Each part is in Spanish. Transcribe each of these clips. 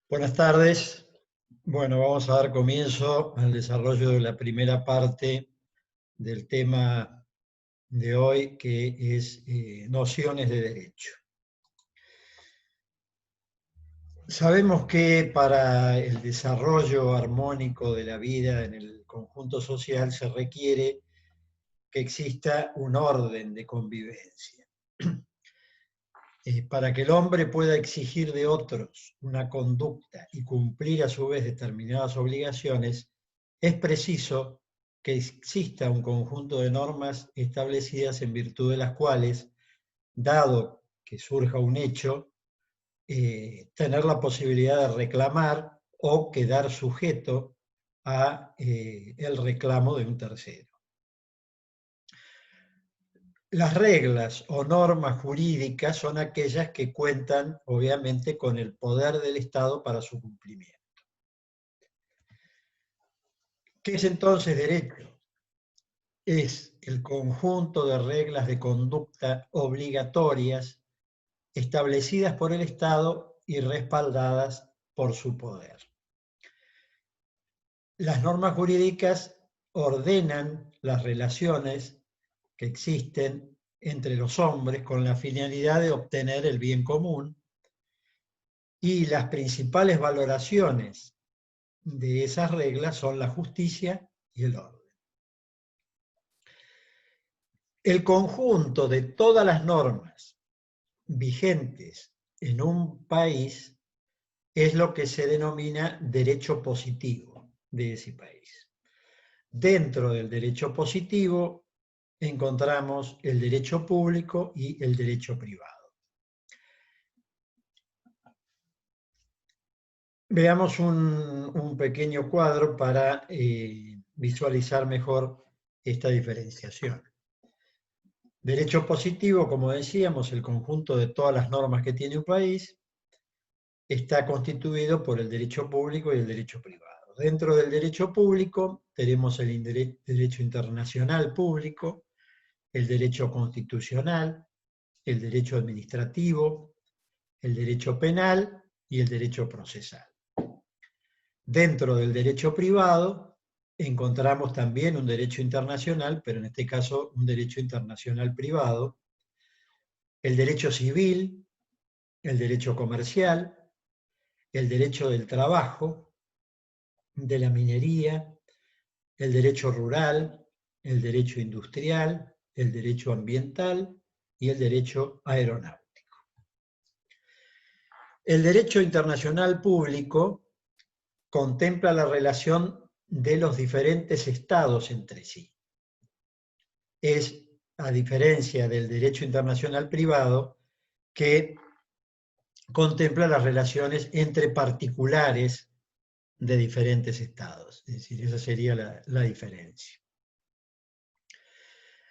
Buenas tardes. Bueno, vamos a dar comienzo al desarrollo de la primera parte del tema de hoy, que es nociones de derecho. Sabemos que para el desarrollo armónico de la vida en el conjunto social se requiere que exista un orden de convivencia. Para que el hombre pueda exigir de otros una conducta y cumplir a su vez determinadas obligaciones, es preciso que exista un conjunto de normas establecidas en virtud de las cuales, dado que surja un hecho, tener la posibilidad de reclamar o quedar sujeto a el reclamo de un tercero. Las reglas o normas jurídicas son aquellas que cuentan, obviamente, con el poder del Estado para su cumplimiento. ¿Qué es entonces derecho? Es el conjunto de reglas de conducta obligatorias establecidas por el Estado y respaldadas por su poder. Las normas jurídicas ordenan las relaciones que existen entre los hombres con la finalidad de obtener el bien común, y las principales valoraciones de esas reglas son la justicia y el orden. El conjunto de todas las normas vigentes en un país es lo que se denomina derecho positivo de ese país. Dentro del derecho positivo encontramos el derecho público y el derecho privado. Veamos un pequeño cuadro para visualizar mejor esta diferenciación. Derecho positivo, como decíamos, el conjunto de todas las normas que tiene un país, está constituido por el derecho público y el derecho privado. Dentro del derecho público tenemos el derecho internacional público, el derecho constitucional, el derecho administrativo, el derecho penal y el derecho procesal. Dentro del derecho privado encontramos también un derecho internacional, pero en este caso un derecho internacional privado, el derecho civil, el derecho comercial, el derecho del trabajo, de la minería, el derecho rural, el derecho industrial, el derecho ambiental y el derecho aeronáutico. El derecho internacional público contempla la relación de los diferentes estados entre sí. Es, a diferencia del derecho internacional privado, que contempla las relaciones entre particulares de diferentes estados. Es decir, esa sería la diferencia.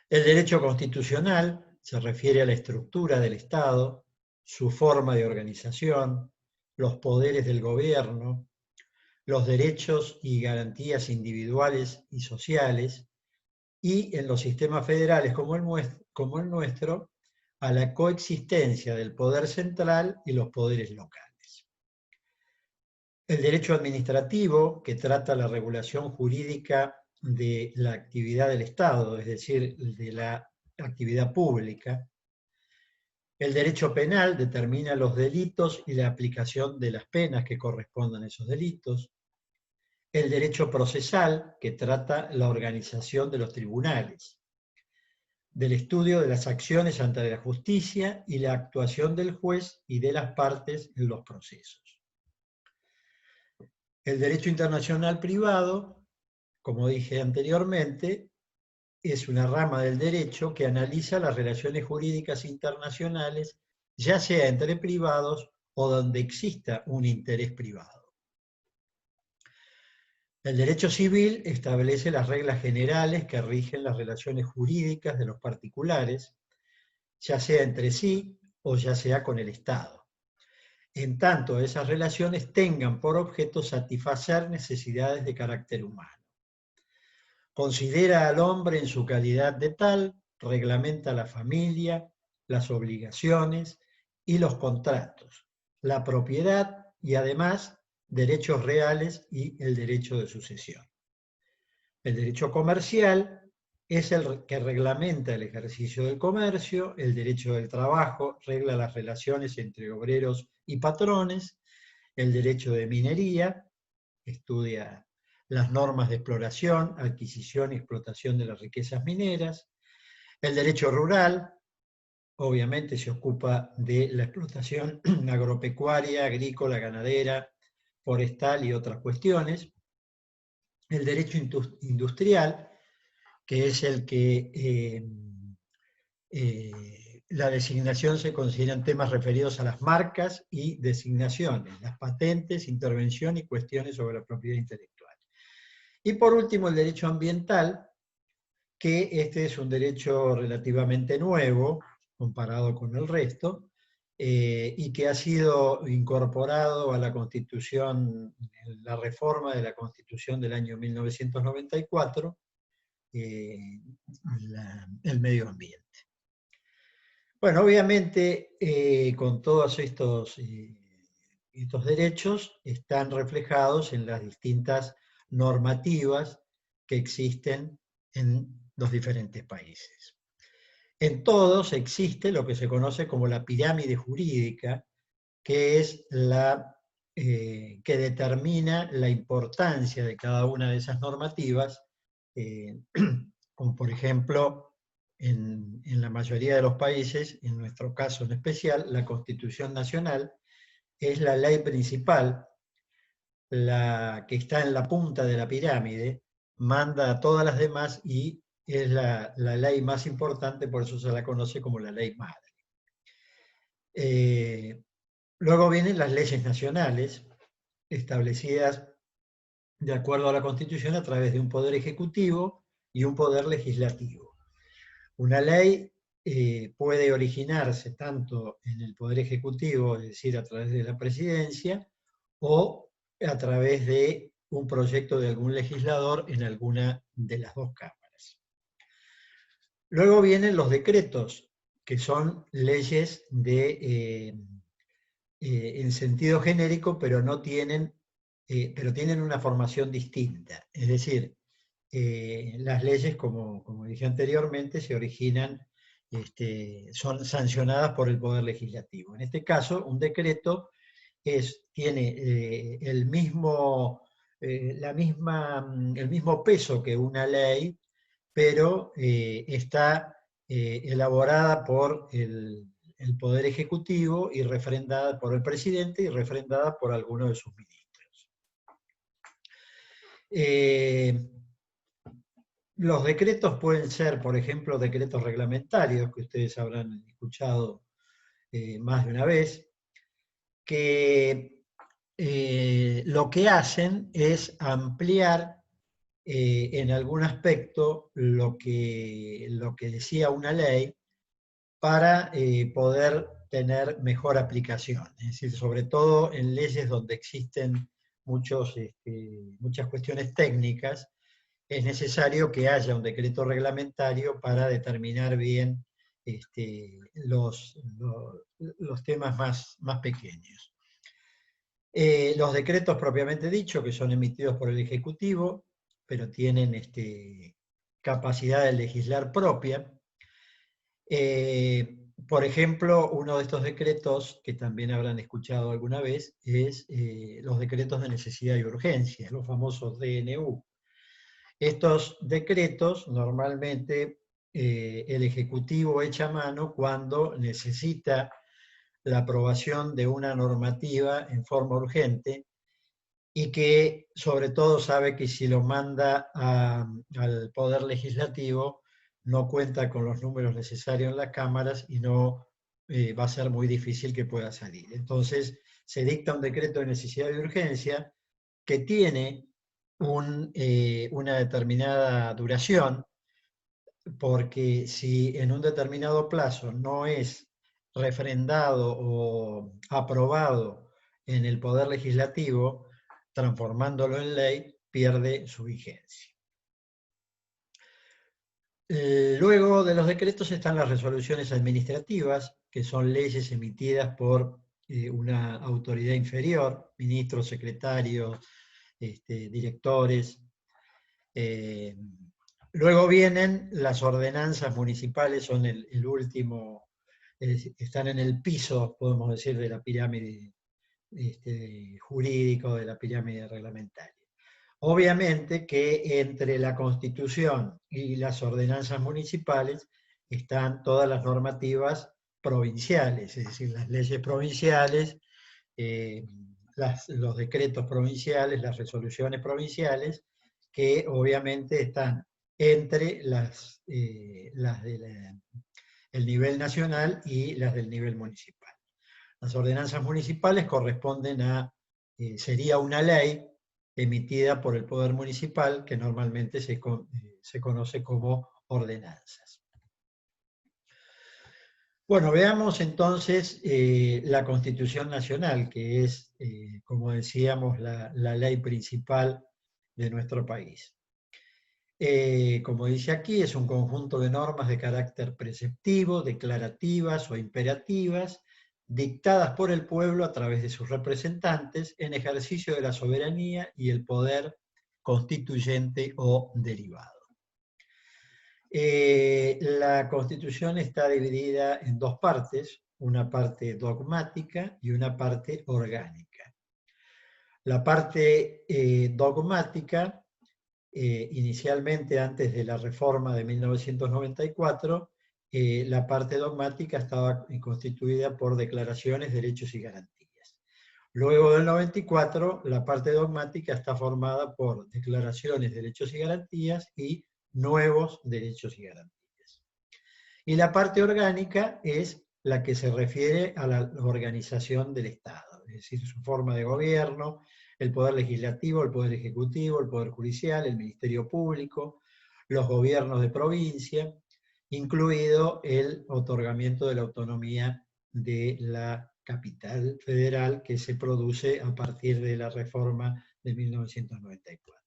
El derecho constitucional se refiere a la estructura del Estado, su forma de organización, los poderes del gobierno, los derechos y garantías individuales y sociales, y en los sistemas federales como el nuestro, a la coexistencia del poder central y los poderes locales. El derecho administrativo, que trata la regulación jurídica de la actividad del Estado, es decir, de la actividad pública. El derecho penal determina los delitos y la aplicación de las penas que correspondan a esos delitos. El derecho procesal, que trata la organización de los tribunales, del estudio de las acciones ante la justicia y la actuación del juez y de las partes en los procesos. El derecho internacional privado, como dije anteriormente, es una rama del derecho que analiza las relaciones jurídicas internacionales, ya sea entre privados o donde exista un interés privado. El derecho civil establece las reglas generales que rigen las relaciones jurídicas de los particulares, ya sea entre sí o ya sea con el Estado, en tanto esas relaciones tengan por objeto satisfacer necesidades de carácter humano. Considera al hombre en su calidad de tal, reglamenta la familia, las obligaciones y los contratos, la propiedad y además derechos reales y el derecho de sucesión. El derecho comercial es el que reglamenta el ejercicio del comercio, el derecho del trabajo regla las relaciones entre obreros y patrones, el derecho de minería estudia las normas de exploración, adquisición y explotación de las riquezas mineras, el derecho rural, obviamente se ocupa de la explotación agropecuaria, agrícola, ganadera, forestal y otras cuestiones, el derecho industrial, que es el que la designación se consideran temas referidos a las marcas y designaciones, las patentes, intervención y cuestiones sobre la propiedad intelectual. Y por último, el derecho ambiental, que este es un derecho relativamente nuevo, comparado con el resto, y que ha sido incorporado a la Constitución, la reforma de la Constitución del año 1994, el medio ambiente. Bueno, obviamente con todos estos derechos están reflejados en las distintas normativas que existen en los diferentes países. En todos existe lo que se conoce como la pirámide jurídica, que es la que determina la importancia de cada una de esas normativas, como por ejemplo en la mayoría de los países, en nuestro caso en especial, la Constitución Nacional es la ley principal, la que está en la punta de la pirámide, manda a todas las demás y es la ley más importante, por eso se la conoce como la ley madre. Luego vienen las leyes nacionales, establecidas de acuerdo a la Constitución a través de un poder ejecutivo y un poder legislativo. Una ley puede originarse tanto en el Poder Ejecutivo, es decir, a través de la Presidencia, o a través de un proyecto de algún legislador en alguna de las dos cámaras. Luego vienen los decretos, que son leyes en sentido genérico, pero tienen una formación distinta. Es decir, las leyes, como dije anteriormente, se originan, son sancionadas por el Poder Legislativo. En este caso, un decreto tiene el mismo peso que una ley, pero está elaborada por el Poder Ejecutivo y refrendada por el presidente y refrendada por alguno de sus ministros. Los decretos pueden ser, por ejemplo, decretos reglamentarios, que ustedes habrán escuchado más de una vez, que lo que hacen es ampliar en algún aspecto lo que decía una ley para poder tener mejor aplicación. Es decir, sobre todo en leyes donde existen muchas cuestiones técnicas, es necesario que haya un decreto reglamentario para determinar bien los temas más pequeños. Los decretos propiamente dicho, que son emitidos por el Ejecutivo, pero tienen capacidad de legislar propia. Por ejemplo, uno de estos decretos, que también habrán escuchado alguna vez, es los decretos de necesidad y urgencia, los famosos DNU. Estos decretos normalmente el Ejecutivo echa mano cuando necesita la aprobación de una normativa en forma urgente y que sobre todo sabe que si lo manda al Poder Legislativo no cuenta con los números necesarios en las cámaras y no va a ser muy difícil que pueda salir. Entonces se dicta un decreto de necesidad y urgencia que tiene una determinada duración, porque si en un determinado plazo no es refrendado o aprobado en el Poder Legislativo, transformándolo en ley, pierde su vigencia. Luego de los decretos están las resoluciones administrativas, que son leyes emitidas por una autoridad inferior, ministros, secretarios, directores. Luego vienen las ordenanzas municipales, son el último, están en el piso, podemos decir, de la pirámide jurídico, de la pirámide reglamentaria. Obviamente que entre la Constitución y las ordenanzas municipales están todas las normativas provinciales, es decir, las leyes provinciales, los decretos provinciales, las resoluciones provinciales, que obviamente están entre las del nivel nacional y las del nivel municipal. Las ordenanzas municipales corresponden a, sería una ley emitida por el Poder Municipal, que normalmente se conoce como ordenanzas. Bueno, veamos entonces la Constitución Nacional, que es, como decíamos, la ley principal de nuestro país. Como dice aquí, es un conjunto de normas de carácter preceptivo, declarativas o imperativas, dictadas por el pueblo a través de sus representantes en ejercicio de la soberanía y el poder constituyente o derivado. La Constitución está dividida en dos partes, una parte dogmática y una parte orgánica. La parte dogmática, inicialmente antes de la reforma de 1994, la parte dogmática estaba constituida por declaraciones, derechos y garantías. Luego del 94, la parte dogmática está formada por declaraciones, derechos y garantías y nuevos derechos y garantías. Y la parte orgánica es la que se refiere a la organización del Estado, es decir, su forma de gobierno, el poder legislativo, el poder ejecutivo, el poder judicial, el ministerio público, los gobiernos de provincia, incluido el otorgamiento de la autonomía de la capital federal que se produce a partir de la reforma de 1994.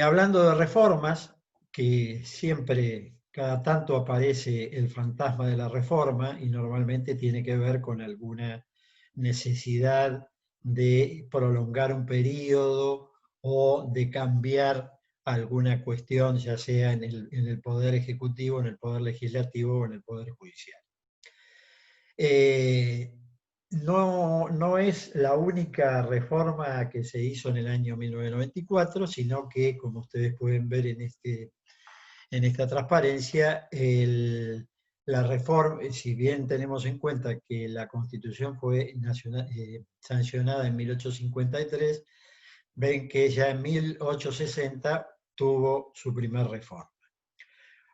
Hablando de reformas, que siempre, cada tanto aparece el fantasma de la reforma y normalmente tiene que ver con alguna necesidad de prolongar un periodo o de cambiar alguna cuestión, ya sea en el Poder Ejecutivo, en el Poder Legislativo o en el Poder Judicial. No es la única reforma que se hizo en el año 1994, sino que, como ustedes pueden ver en esta transparencia, la reforma, si bien tenemos en cuenta que la Constitución fue sancionada en 1853, ven que ya en 1860 tuvo su primer reforma.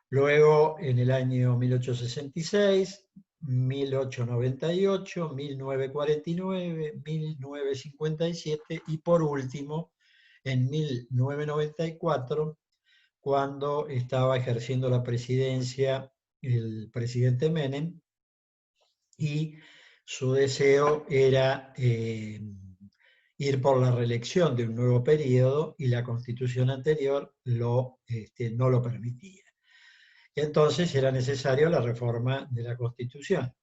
Luego, en el año 1866, 1898, 1949, 1957 y por último, en 1994, cuando estaba ejerciendo la presidencia el presidente Menem, y su deseo era ir por la reelección de un nuevo periodo, y la Constitución anterior no lo permitía. Entonces era necesaria la reforma de la Constitución.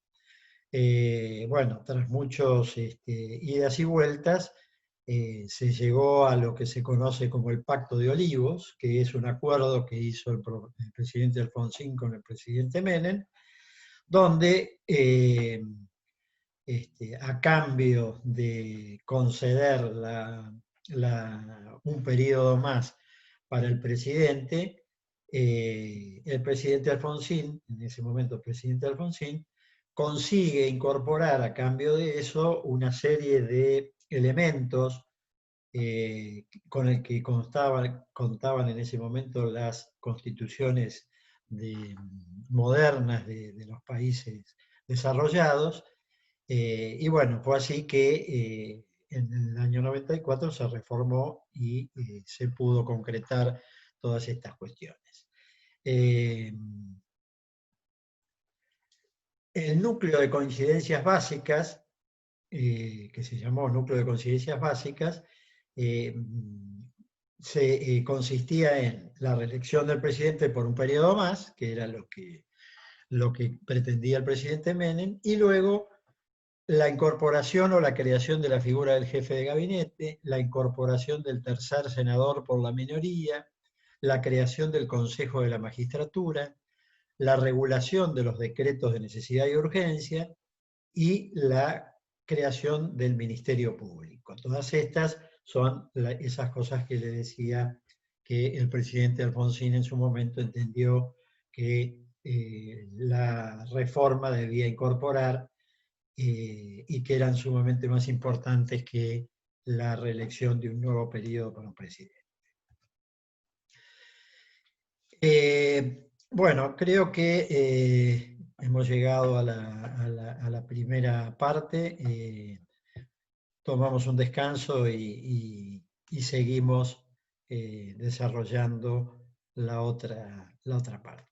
Bueno, tras muchos idas y vueltas, se llegó a lo que se conoce como el Pacto de Olivos, que es un acuerdo que hizo el presidente Alfonsín con el presidente Menem, donde a cambio de conceder un periodo más para el presidente Alfonsín, en ese momento el presidente Alfonsín, consigue incorporar a cambio de eso una serie de elementos con el que contaban en ese momento las constituciones modernas de los países desarrollados. Y bueno, fue así que en el año 94 se reformó y se pudo concretar todas estas cuestiones. El núcleo de coincidencias básicas, que se llamó núcleo de coincidencias básicas, consistía en la reelección del presidente por un periodo más, que era lo que lo que pretendía el presidente Menem, y luego la incorporación o la creación de la figura del jefe de gabinete, la incorporación del tercer senador por la minoría, la creación del Consejo de la Magistratura, la regulación de los decretos de necesidad y urgencia y la creación del Ministerio Público. Todas estas son esas cosas que le decía que el presidente Alfonsín en su momento entendió que la reforma debía incorporar y que eran sumamente más importantes que la reelección de un nuevo periodo para un presidente. Bueno, creo que hemos llegado a la primera parte. Tomamos un descanso y seguimos desarrollando la otra parte.